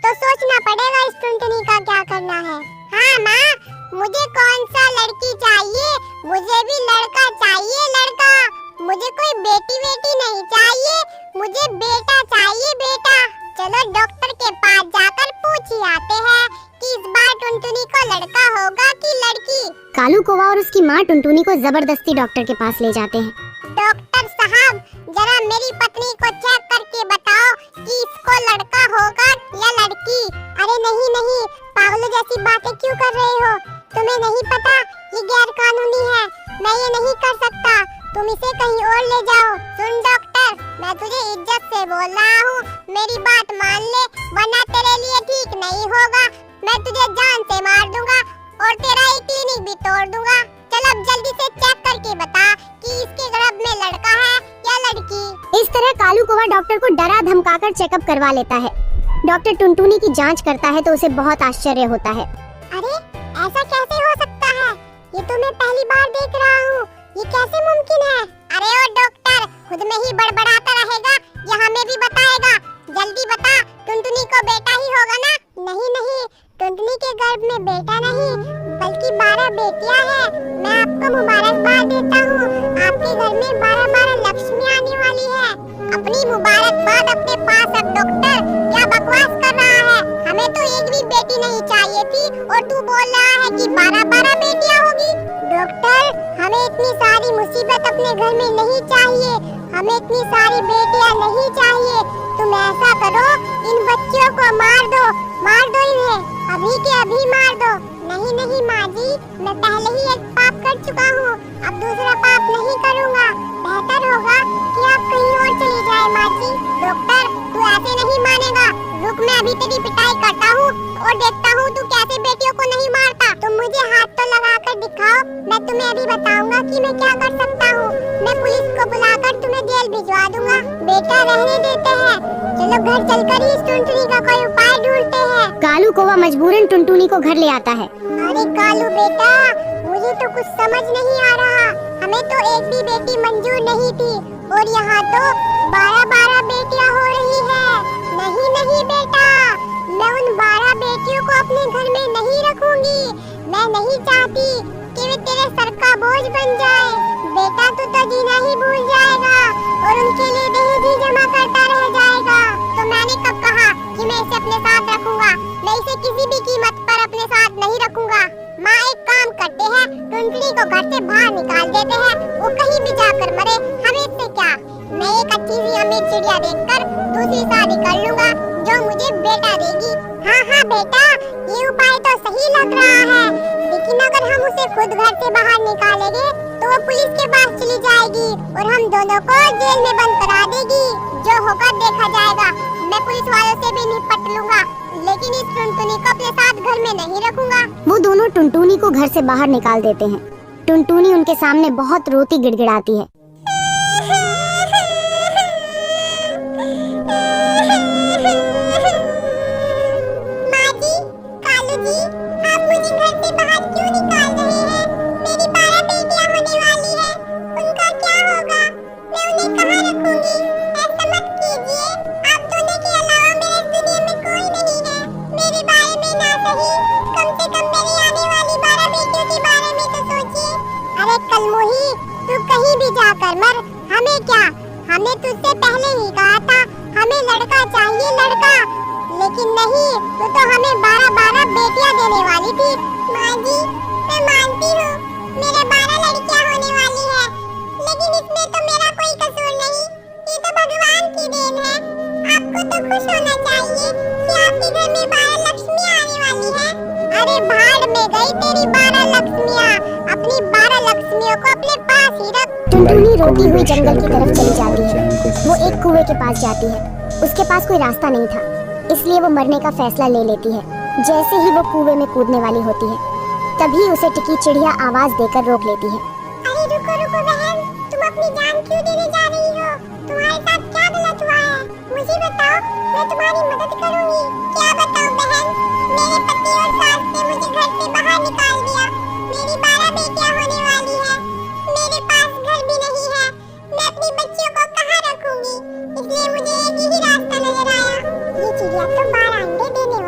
तो सोचना पड़ेगा इस टुनटुनी का क्या करना है। हाँ माँ, मुझे कौन सा लड़की चाहिए, मुझे भी लड़का चाहिए, लड़का। मुझे कोई बेटी बेटी नहीं चाहिए, मुझे बेटा चाहिए, बेटा। चलो डॉक्टर के पास जाकर पूछ ही आते हैं कि इस बार टुनटुनी को लड़का होगा कि लड़की। कालू कौवा और उसकी माँ टुनटुनी को जबरदस्ती डॉक्टर के पास ले जाते हैं। डॉक्टर साहब, जरा मेरी पत्नी को चेक करके बताओ कि इसको लड़का होगा या लड़की। अरे नहीं नहीं, पागलों जैसी बातें क्यों कर रहे हो? तुम्हें नहीं पता ये गैर कानूनी है, मैं ये नहीं कर सकता। तुम इसे कहीं और ले जाओ। सुन डॉक्टर, मैं तुझे इज्जत से बोल रहा हूँ, मेरी बात मान ले वरना तेरे लिए ठीक नहीं होगा। मैं तुझे जान से मार दूंगा और तेरा ये क्लिनिक भी तोड़ दूंगा। चल अब जल्दी से चेक करके बता कि इसके गर्भ में लड़का है या लड़की। इस तरह कालू कौवा डॉक्टर को डरा धमकाकर चेकअप करवा लेता है। डॉक्टर टुनटुनी की जांच करता है तो उसे बहुत आश्चर्य होता है। अरे ऐसा कैसे हो सकता है? ये तो मैं पहली बार देख रहा हूँ, ये कैसे मुमकिन है? अरे ओ डॉक्टर, खुद में ही बड़बड़ाता रहेगा या हमें भी बताएगा? जल्दी बता, टुनटुनी को बेटा ही होगा ना? नहीं नहीं, टुनटुनी के गर्भ में बेटा नहीं बल्कि 12 बेटियां हैं। मैं आपको मुबारकबाद देता हूँ, आपके घर में 12 लक्ष्मी आने वाली है। अपनी मुबारकबाद अपने पास रख डॉक्टर, क्या बकवास कर रहा है? हमें तो एक भी बेटी नहीं चाहिए थी और तू बोल रहा है कि 12 बेटियां होगी। डॉक्टर, हमें इतनी सारी मुसीबत अपने घर में नहीं चाहिए, हमें इतनी सारी बेटियां नहीं चाहिए। तुम ऐसा करो, इन बच्चियों को मार दो इन्हें, अभी के अभी मार दो। नहीं नहीं माँ जी, मैं पहले ही एक पाप कर चुका हूँ, अब दूसरा पाप नहीं करूँगा। बेहतर होगा कि आप कहीं और चली जाए माँ जी। डॉक्टर, तू ऐसे नहीं मानेगा, रुक मैं अभी तेरी पिटाई करता हूँ और देखता हूँ तू कैसे बेटियों को नहीं मारता। तुम मुझे हाथ तो लगा कर दिखाओ, मैं तुम्हें अभी बताऊंगा कि मैं क्या कर सकता हूँ। मैं पुलिस को बुलाकर तुम्हें जेल भिजवा दूंगा। बेटा रहने देते हैं, चलो घर चलकर ही इस टुनटुनी का कोई उपाय ढूंढते हैं। कालू कौवा मजबूरन टुनटुनी को घर ले आता है। अरे कालू बेटा, मुझे तो कुछ समझ नहीं आ रहा, हमें तो एक भी बेटी मंजूर नहीं थी और यहाँ तो 12 बेटियाँ हो रही है। नहीं नहीं बेटा, मैं उन 12 बेटियों को अपने घर में नहीं रखूंगी। मैं नहीं चाहती कि वे तेरे सर का बोझ बन जाए। बेटा तू तो जीना ही भूल जाएगा और उनके लिए दहेज ही जमा करता रह जाएगा। तो मैंने कब कहा कि मैं इसे अपने साथ रखूंगा? मैं इसे किसी भी कीमत पर अपने साथ नहीं रखूंगा। माँ एक काम करते हैं, टुनटुनी को घर से बाहर निकाल देते हैं, वो कहीं भी जाकर मरे, हमें इससे क्या। मैं एक अच्छी सी अमीर चिड़िया देखकर दूसरी शादी कर लूंगा जो मुझे बेटा देगी। हाँ हाँ बेटा, ये उपाय तो सही लग रहा है, लेकिन अगर हम उसे खुद घर से बाहर निकालेंगे तो वो पुलिस के पास चली जाएगी और हम दोनों को जेल में बंद करा देगी। जो होगा देखा जाएगा। मैं पुलिस वालों से भी निपट लूंगा, लेकिन इस टुनटुनी को अपने साथ घर में नहीं रखूंगा। वो दोनों टुनटुनी को घर से बाहर निकाल देते हैं। टुनटुनी उनके सामने बहुत रोती गिड़गिड़ाती है। माँ जी, कालू जी, आप मुझे घर से बाहर क्यों निकाल रहे हैं? मेरी 12 बेटियां होने वाली है, उनका क्या होगा? मैं उन्हें कहाँ रखूंगी? ऐसा मत कीजिए, आप दोनों के अलावा मेरे इस दुनिया में कोई नहीं है। मेरे बारे में ना सही, कम से कम मेरी आने वाली 12 बेटियों के बारे में तो सोचिए। अरे कलमुही, तू कहीं भी जाकर मर, हमें क्या? हमने तुझसे पहले ही कहा था हमें लड़का चाहिए, लड़का। लेकिन नहीं, तू तो हमें 12 बेटियां देने वाली थी। माँ जी, मैं मानती हूँ मेरे 12 लड़कियां होने वाली है, लेकिन इसमें तो मेरा कोई कसूर नहीं, ये तो भगवान की देन है। आपको तो खुश होना चाहिए कि आपके घर में 12 लक्ष्मी आने वाली है। अरे भाड़ में गई तेरी 12 लक्ष्मियाँ, अपनी 12 लक्ष्मियों को अपने पास ही रख। टुनटुनी रोती हुई जंगल की तरफ चली जाती है। वो एक कुएं के पास जाती है। उसके पास कोई रास्ता नहीं था, इसलिए वो मरने का फैसला ले लेती है। जैसे ही वो कुएं में कूदने वाली होती है, तभी उसे टिकी चिड़िया आवाज देकर रोक लेती है। अरे रुको रुको बहन, तुम अपनी जान क्यों देने जा रही हो? तुम्हारे साथ क्या गलत हुआ है? मुझे बताओ, मैं तुम्हारी मदद करूंगी। क्या बताऊं बहन, मेरे पति और सास ने मुझे घर से बाहर निकाल दिया। मेरी 12 बेटियां होने वाली है, मेरे पास घर भी नहीं है, मैं अपनी बच्चियों को कहाँ रखूंगी? इसलिए मुझे एक ही रास्ता नजर आया। ये चिड़िया तो 12 अंडे देने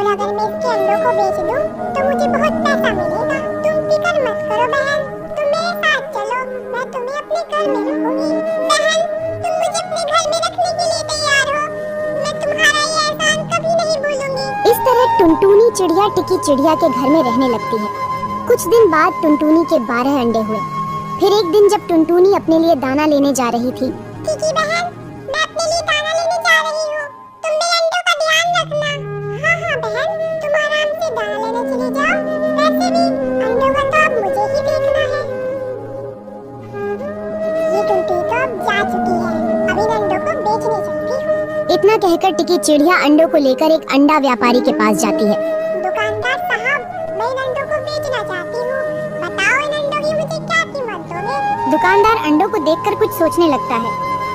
और अगर मैं इसके अंडों को बेच दूं तो मुझे बहुत पैसा मिलेगा। तुम फिक्र मत करो बहन, तुम मेरे साथ चलो, मैं तुम्हें अपने घर में रखूंगी। बहन, तुम मुझे अपने घर में रखने के लिए तैयार हो? मैं तुम्हारा ये एहसान कभी नहीं भूलूंगी। इस तरह टुनटुनी चिड़िया टिकी चिड़िया के घर में रहने लगती है। कुछ दिन बाद टुनटुनी के 12 अंडे हुए। फिर एक दिन जब टुनटुनी अपने लिए दाना लेने जा रही थी, टिकी बहन, मैं अपने लिए दाना लेने जा रही हूँ, तुम मेरे अंडों का ध्यान रखना। हाँ हाँ बहन, तुम आराम से दाना लेने चली जाओ, वैसे भी अंडों का तो अब मुझे ही देखना है। ये टुनटुनी तो अब जा चुकी है, अब इन अंडों को बेचने चलती हूँ। इतना कहकर टिकी चिड़िया अंडों को लेकर एक अंडा व्यापारी के पास जाती है। दुकानदार साहब, मैं इन अंडों को बेचना चाहती हूँ, बताओ इन अंडों की मुझे क्या कीमत दोगे? दुकानदार अंडों को देखकर कुछ सोचने लगता है।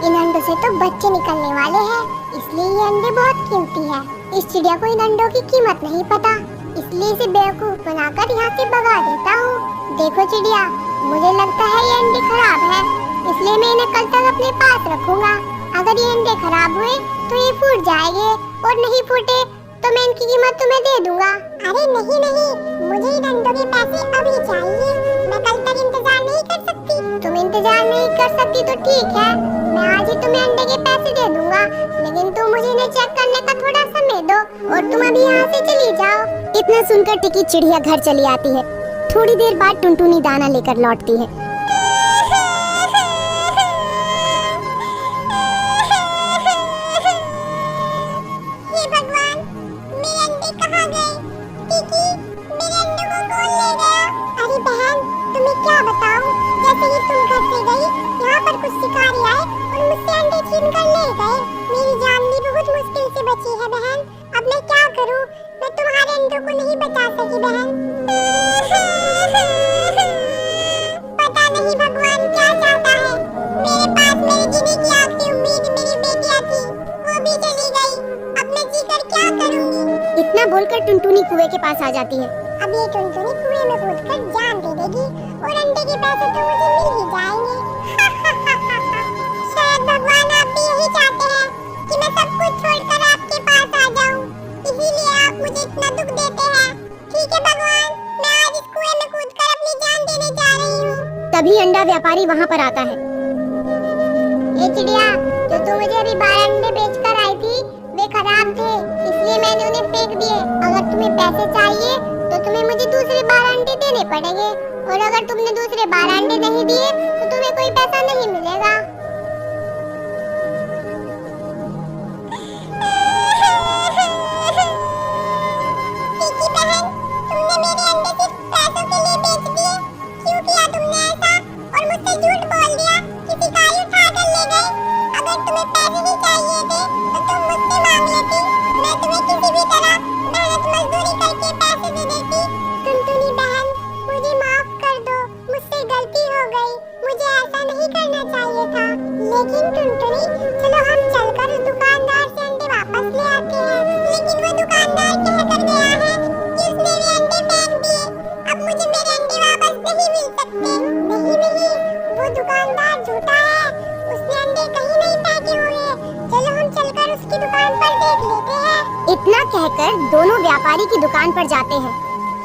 इन अंडों से तो बच्चे निकलने वाले हैं, इसलिए ये अंडे बहुत कीमती है। इस चिड़िया को इन अंडों की कीमत नहीं पता, इसलिए इसे बेवकूफ बनाकर यहाँ से भगा देता हूँ। देखो चिड़िया, मुझे लगता है ये अंडे खराब है, इसलिए मैं इन्हें कल तक अपने पास रखूंगा। अगर ये अंडे खराब हुए तो ये फूट जाएंगे, और नहीं फूटे तो मैं इनकी कीमत तुम्हें दे दूंगा। अरे नहीं नहीं, मुझे इन अंडों के पैसे अभी चाहिए, मैं कल तक इंतजार नहीं कर सकती। तुम इंतजार नहीं कर सकती तो ठीक है, मैं आज ही तुम्हें अंडे के पैसे दे दूंगा, लेकिन तुम मुझे इन्हें चेक करने का थोड़ा समय दो और तुम अभी यहाँ से चली जाओ। इतना सुनकर टिकी चिड़िया घर चली आती है। थोड़ी देर बाद टुनटुनी दाना लेकर लौटती है। हे भगवान, मेरे अंडे कहाँ गए? टिकी, मेरे अंडों को कौन ले गया? अरे बहन, तुम्हें क्या बताऊं, जैसे ही तुम घर से गई, यहाँ पर कुछ शिकारी आए और मुझसे अंडे छीन कर ले गए। मेरी जान भी बहुत मुश्किल से बची है बहन, अब मैं क्या करूं? मैं तुम्हारे अंडों को नहीं बचा सकी बहन। पता नहीं भगवान क्या चाहता है, मेरे पास मेरे जीने की आखिरी उम्मीद मेरी बेटियां थी, वो भी चली गई, अब मैं जीकर क्या करूंगी? इतना बोलकर टुनटुनी कुएं के पास आ जाती है। अब ये टुनटुनी कुएं में कूदकर जान दे देगी और अंडे के पैसे तो मुझे मिल ही जाएंगे। शायद भगवान आप भी यही चाहते हैं कि मैं सब कुछ छोड़कर आपके पास आ जाऊं, इसीलिए आप मुझे इतना दुख देते हैं। ठीक है भगवान, मैं आज इस कुएं में कूदकर अपनी जान देने जा रही हूँ। तभी अंडा व्यापारी वहाँ पर आता है। ये चिड़िया, जो तू मुझे अभी 12 अंडे बेचकर आई थी, वे खराब थे, इसलिए मैंने उन्हें फेंक दिए। अगर तुम्हें पैसे चाहिए तो तुम्हें मुझे दूसरे 12 अंडे देने पड़ेंगे, और अगर तुमने दूसरे 12 अंडे नहीं दिए तो तुम्हें कोई पैसा नहीं मिलेगा। टिकी बहन, तुमने मेरे अंडे सिर्फ पैसों के लिए बेच दिए, क्यों किया तुमने ऐसा? और मुझसे झूठ बोल दिया कि शिकारी उठा कर ले गए। अगर तुम्हें पैसे ही चाहिए थे तो तुम मुझसे मांग लेती, मैं तुम्हें किसी भी तरह मेहनत मजदूरी करके पैसे दे देती। टुनटुनी बहन, मुझे माफ कर दो, मुझसे गलती हो गई, मुझे ऐसा नहीं करना चाहिए था। लेकिन टुनटुनी, चलो हम चलकर उस दुकानदार से अंडे वापस ले आते हैं। लेकिन वो दुकानदार कह कर गया है कि उसने वे अंडे फेंक दिए, अब मुझे मेरे अंडे वापस नहीं मिल सकते। नहीं नहीं, वो दुकानदार झूठा है, उसने अंडे कहीं नहीं फेंके हुए। चलो हम चलकर उसकी दुकान पर देख लेते हैं। इतना कहकर दोनों व्यापारी की दुकान पर जाते हैं।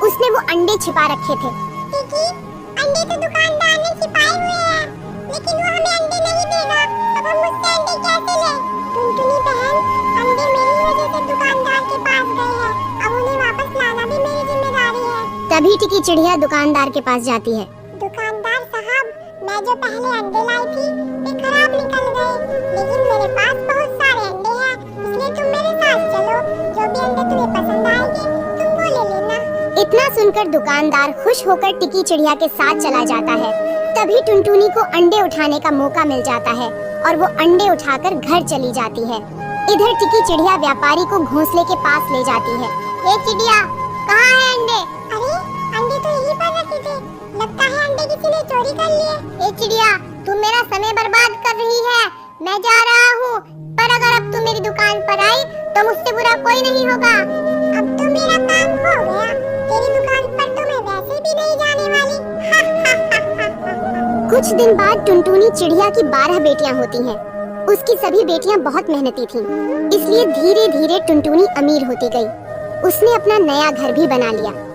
उसने वो अंडे छिपा रखे थे। टिकी, अंडे तो दुकानदार ने छिपाए हुए हैं, लेकिन वो हमें अंडे नहीं देगा, अब हम उससे अंडे कैसे लें? टुनटुनी बहन, अंडे मेरी वजह से दुकानदार के पास गए हैं, अब उन्हें वापस लाना भी मेरी जिम्मेदारी है। तभी टिकी चिड़िया दुकानदार के पास जाती है। दुकानदार साहब, मैं जो पहले अंडे लाई थी वे खराब निकल गए, लेकिन मेरे पास बहुत सारे अंडे हैं, इसलिए तुम मेरे साथ चलो, जो भी अंडे तुम्हें पसंद आएंगे तुम वो ले लेना। इतना सुनकर दुकानदार खुश होकर टिकी चिड़िया के साथ चला जाता है। तभी टुनटुनी को अंडे उठाने का मौका मिल जाता है और वो अंडे उठाकर घर चली जाती है। इधर टिकी चिड़िया व्यापारी को घोंसले के पास ले जाती है। ये चिड़िया, कहाँ है अंडे? अरे अंडे तो यहीं पर रखे थे, लगता है अंडे किसी ने चोरी कर लिए। ये चिड़िया, तुम मेरा समय बर्बाद कर रही है, मैं जा रहा हूँ, पर अगर अब तुम मेरी दुकान पर आई तो मुझसे बुरा कोई नहीं होगा। अब तो मेरा काम हो गया, तेरी दुकान पर तो मैं वैसे भी नहीं जाने वाली। कुछ दिन बाद टुनटुनी चिड़िया की 12 बेटियां होती हैं। उसकी सभी बेटियां बहुत मेहनती थीं, इसलिए धीरे धीरे टुनटुनी अमीर होती गई। उसने अपना नया घर भी बना लिया।